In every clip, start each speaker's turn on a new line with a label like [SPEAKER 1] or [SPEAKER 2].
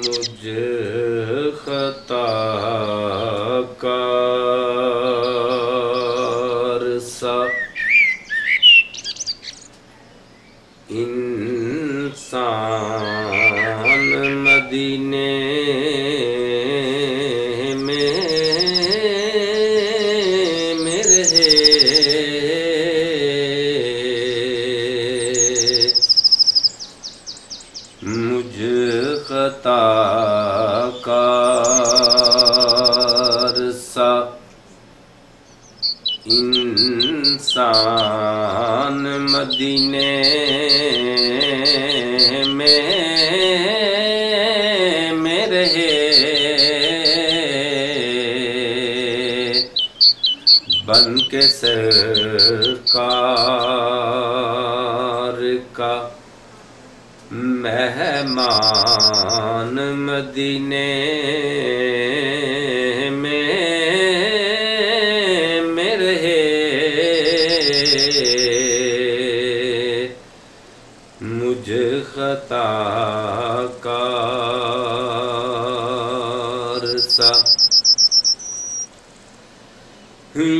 [SPEAKER 1] مجھ خطا کار سا انسان مدینے میں رہے، مجھ خطا کار سا انسان مدینے میں رہے، بن کے سرکار کا مہمان مدینے میں رہے، مجھ خطا کار سا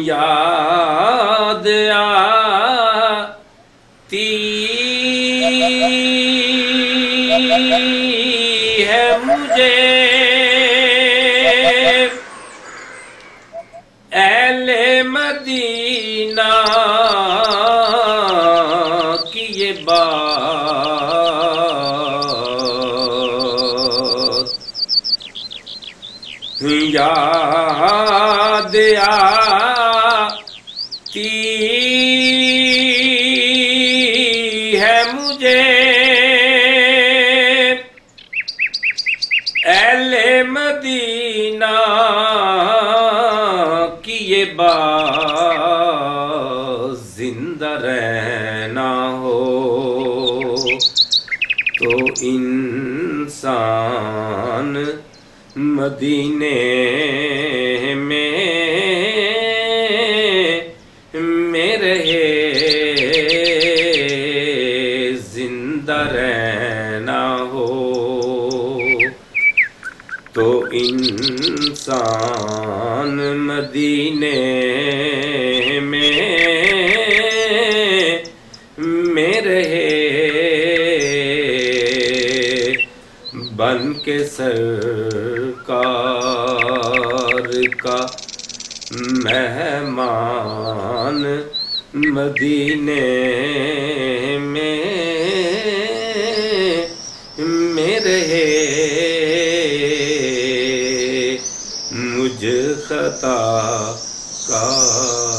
[SPEAKER 1] یاد آتی ہے مجھے اہل مدینہ کی یہ بات، یاد آتی ہے مجھے اہل مدینہ کی یہ بات، زندہ رہنا ہو تو انسان مدینے میں رہے، زندہ رہنا ہو تو انسان مدینے میں رہے، بن کے سرکار کا مہمان مدینے میں رہے، مجھ خطا کار